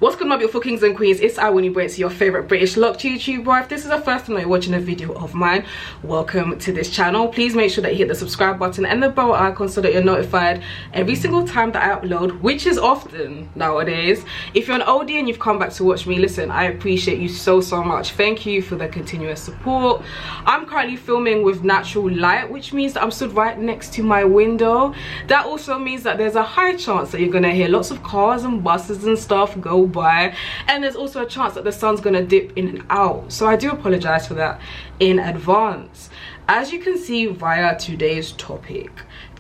What's good, my beautiful kings and queens? It's Wini, your favorite British locked YouTuber. If this is the first time you're watching a video of mine, welcome to this channel. Please make sure that you hit the subscribe button and the bell icon so that you're notified every single time that I upload, which is often nowadays. If you're an oldie and you've come back to watch me, listen, I appreciate you so much. Thank you for the continuous support. I'm currently filming with natural light, which means that I'm stood right next to my window. That also means that there's a high chance that you're gonna hear lots of cars and buses and stuff go by, and there's also a chance that the sun's gonna dip in and out, so I do apologize for that in advance. As you can see via today's topic,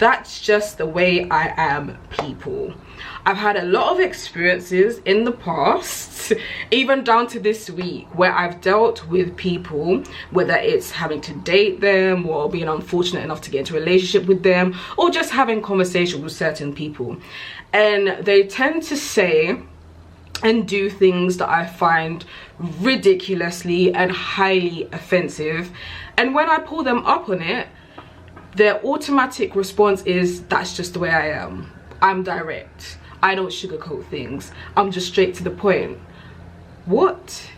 that's just the way I am, people. I've had a lot of experiences in the past, even down to this week, where I've dealt with people, whether it's having to date them or being unfortunate enough to get into a relationship with them, or just having conversations with certain people, and they tend to say and do things that I find ridiculously and highly offensive, and when I pull them up on it, their automatic response is, that's just the way I am. I'm direct. I don't sugarcoat things. I'm just straight to the point. What?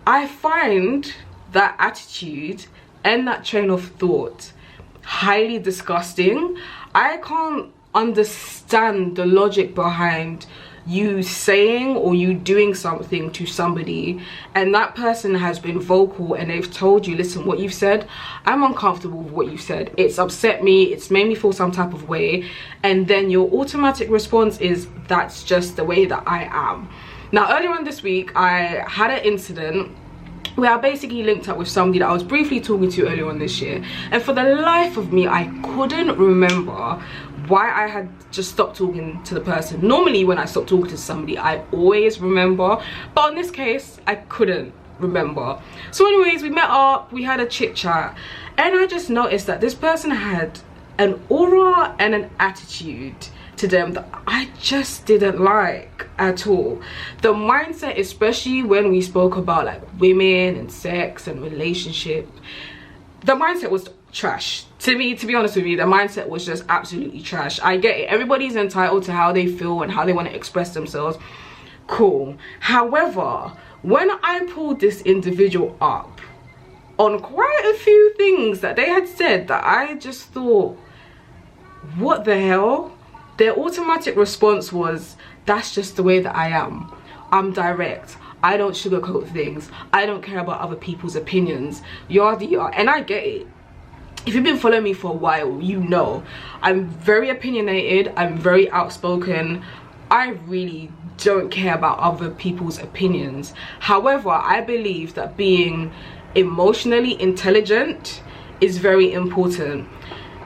I find that attitude and that train of thought highly disgusting. I can't understand the logic behind you saying or you doing something to somebody and that person has been vocal and they've told you, listen, what you've said, I'm uncomfortable with what you said, it's upset me, it's made me feel some type of way, and then your automatic response is, that's just the way that I am. Now, earlier on this week, I had an incident where I basically linked up with somebody that I was briefly talking to earlier on this year, and for the life of me I couldn't remember why I had just stopped talking to the person. Normally when I stop talking to somebody I always remember, but in this case I couldn't remember. So anyways, we met up, we had a chit chat, and I just noticed that this person had an aura and an attitude to them that I just didn't like at all. The mindset, especially when we spoke about like women and sex and relationship, the mindset was trash. To me, to be honest with you, the mindset was just absolutely trash. I get it, everybody's entitled to how they feel and how they want to express themselves, cool. However, when I pulled this individual up on quite a few things that they had said that I just thought, what the hell? Their automatic response was, that's just the way that I am. I'm direct. I don't sugarcoat things. I don't care about other people's opinions. Yada yada. And I get it. If you've been following me for a while, you know I'm very opinionated. I'm very outspoken. I really don't care about other people's opinions. However, I believe that being emotionally intelligent is very important.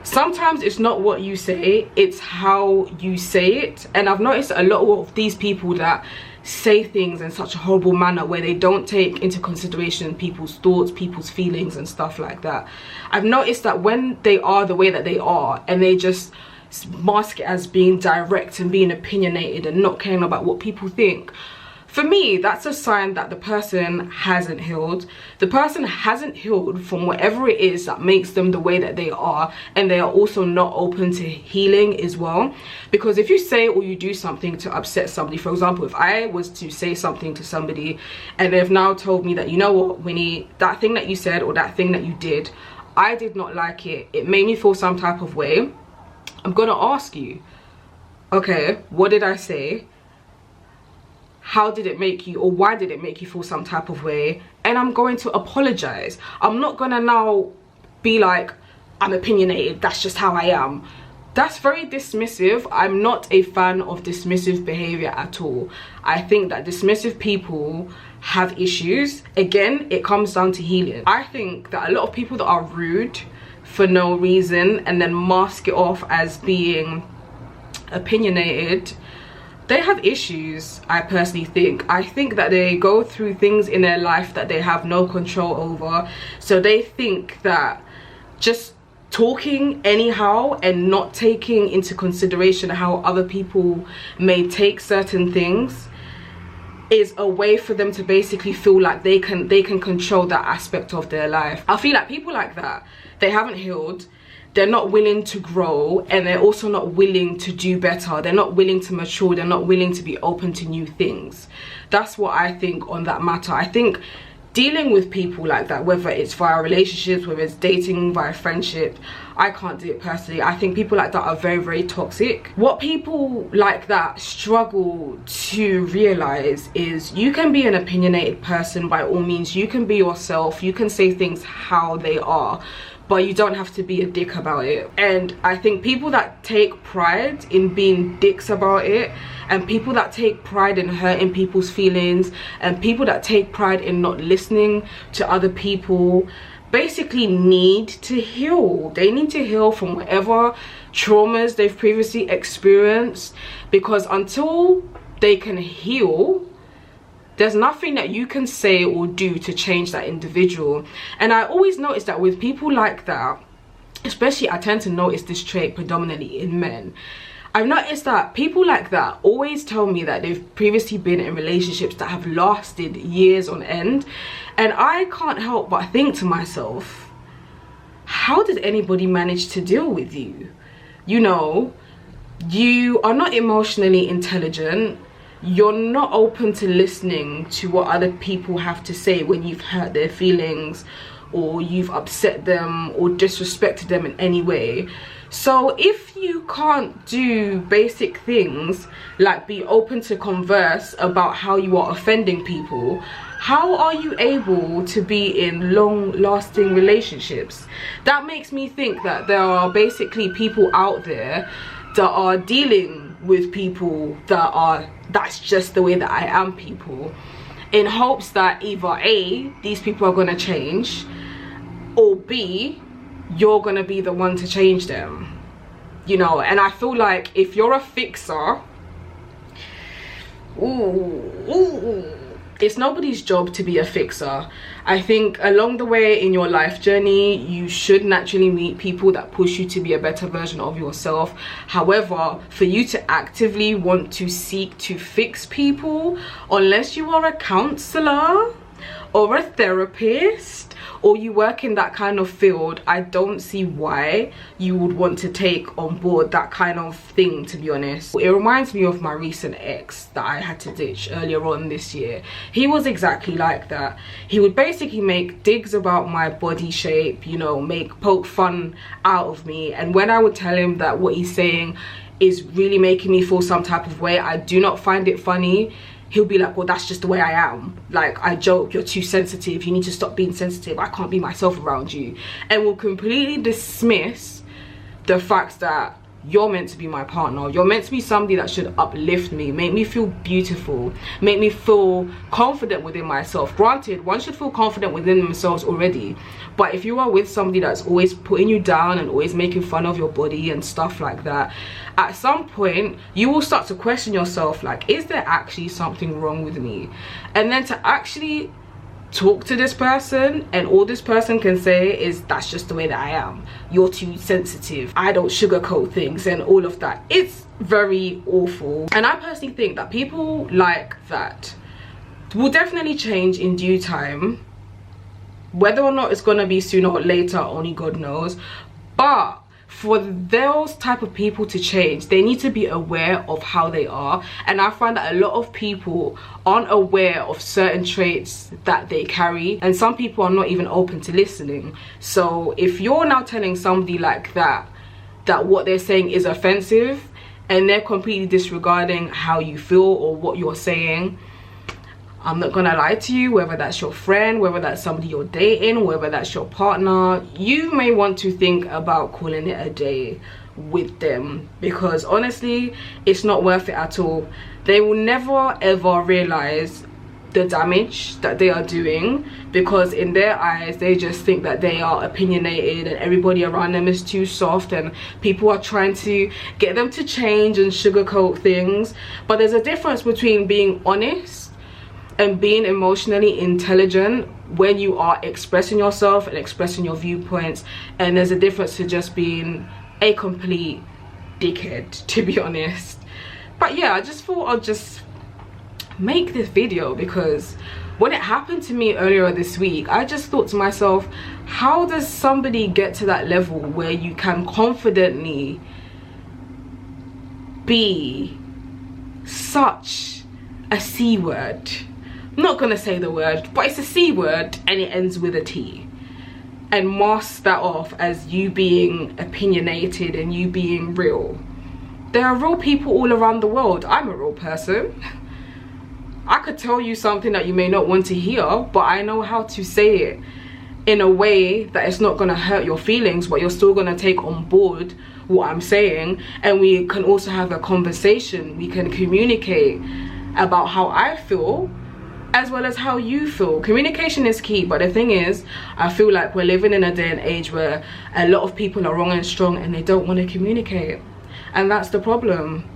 Sometimes it's not what you say, it's how you say it, and I've noticed a lot of these people that say things in such a horrible manner where they don't take into consideration people's thoughts, people's feelings and stuff like that. I've noticed that when they are the way that they are and they just mask it as being direct and being opinionated and not caring about what people think, for me, that's a sign that the person hasn't healed. The person hasn't healed from whatever it is that makes them the way that they are, and they are also not open to healing as well. Because if you say or you do something to upset somebody, for example, if I was to say something to somebody and they've now told me that, you know what, Winnie, that thing that you said or that thing that you did, I did not like it, it made me feel some type of way, I'm gonna ask you, okay, what did I say? How did it make you, or why did it make you feel some type of way? And I'm going to apologize. I'm not gonna now be like, I'm opinionated, that's just how I am. That's very dismissive. I'm not a fan of dismissive behavior at all. I think that dismissive people have issues. Again, it comes down to healing. I think that a lot of people that are rude for no reason and then mask it off as being opinionated, they have issues. I personally think. I think that they go through things in their life that they have no control over, so they think that just talking anyhow and not taking into consideration how other people may take certain things is a way for them to basically feel like they can control that aspect of their life. I feel like people like that, they haven't healed, they're not willing to grow, and they're also not willing to do better. They're not willing to mature. They're not willing to be open to new things. That's what I think on that matter. I think dealing with people like that, whether it's via relationships, whether it's dating, via friendship, I can't do it personally. I think people like that are very, very toxic. What people like that struggle to realize is you can be an opinionated person by all means. You can be yourself. You can say things how they are, but you don't have to be a dick about it. And I think people that take pride in being dicks about it, and people that take pride in hurting people's feelings, and people that take pride in not listening to other people, basically need to heal. They need to heal from whatever traumas they've previously experienced, because until they can heal, there's nothing that you can say or do to change that individual. And I always notice that with people like that, especially I tend to notice this trait predominantly in men. I've noticed that people like that always tell me that they've previously been in relationships that have lasted years on end, and I can't help but think to myself, how did anybody manage to deal with you? You know, you are not emotionally intelligent. You're not open to listening to what other people have to say when you've hurt their feelings, or you've upset them or disrespected them in any way. So if you can't do basic things like be open to converse about how you are offending people, how are you able to be in long-lasting relationships? That makes me think that there are basically people out there that are dealing with people that are, that's just the way that I am people, in hopes that either A, these people are going to change, or B, you're going to be the one to change them. You know, and I feel like if you're a fixer, it's nobody's job to be a fixer. I think along the way in your life journey, you should naturally meet people that push you to be a better version of yourself. However, for you to actively want to seek to fix people, unless you are a counselor or a therapist, or you work in that kind of field, I don't see why you would want to take on board that kind of thing, to be honest. It reminds me of my recent ex that I had to ditch earlier on this year. He was exactly like that. He would basically make digs about my body shape, you know, poke fun out of me, and when I would tell him that what he's saying is really making me feel some type of way, I do not find it funny, he'll be like, well, that's just the way I am. Like, I joke, you're too sensitive, you need to stop being sensitive, I can't be myself around you. And will completely dismiss the fact that you're meant to be my partner. You're meant to be somebody that should uplift me, make me feel beautiful, make me feel confident within myself. Granted, one should feel confident within themselves already, but if you are with somebody that's always putting you down and always making fun of your body and stuff like that, at some point you will start to question yourself, like, is there actually something wrong with me? And then to actually talk to this person, and all this person can say is, that's just the way that I am, you're too sensitive, I don't sugarcoat things, and all of that. It's very awful. And I personally think that people like that will definitely change in due time. Whether or not it's gonna be sooner or later, only God knows. But for those type of people to change, they need to be aware of how they are. And I find that a lot of people aren't aware of certain traits that they carry, and some people are not even open to listening. So if you're now telling somebody like that what they're saying is offensive, and they're completely disregarding how you feel or what you're saying, I'm not gonna lie to you, whether that's your friend, whether that's somebody you're dating, whether that's your partner, you may want to think about calling it a day with them, because honestly, it's not worth it at all. They will never ever realize the damage that they are doing, because in their eyes they just think that they are opinionated and everybody around them is too soft, and people are trying to get them to change and sugarcoat things. But there's a difference between being honest and being emotionally intelligent when you are expressing yourself and expressing your viewpoints, and there's a difference to just being a complete dickhead, to be honest. But yeah, I just thought I'd just make this video because when it happened to me earlier this week, I just thought to myself, how does somebody get to that level where you can confidently be such a C word? I'm not gonna say the word, but it's a C word and it ends with a T, and mask that off as you being opinionated and you being real. There are real people all around the world. I'm a real person. I could tell you something that you may not want to hear, but I know how to say it in a way that it's not gonna hurt your feelings, but you're still gonna take on board what I'm saying, and we can also have a conversation. We can communicate about how I feel as well as how you feel. Communication is key, but the thing is, I feel like we're living in a day and age where a lot of people are wrong and strong and they don't want to communicate, and that's the problem.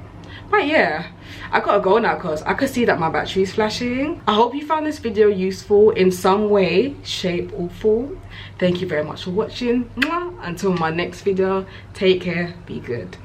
But yeah, I gotta go now because I could see that my battery is flashing. I hope you found this video useful in some way, shape or form. Thank you very much for watching. Until my next video, take care, be good.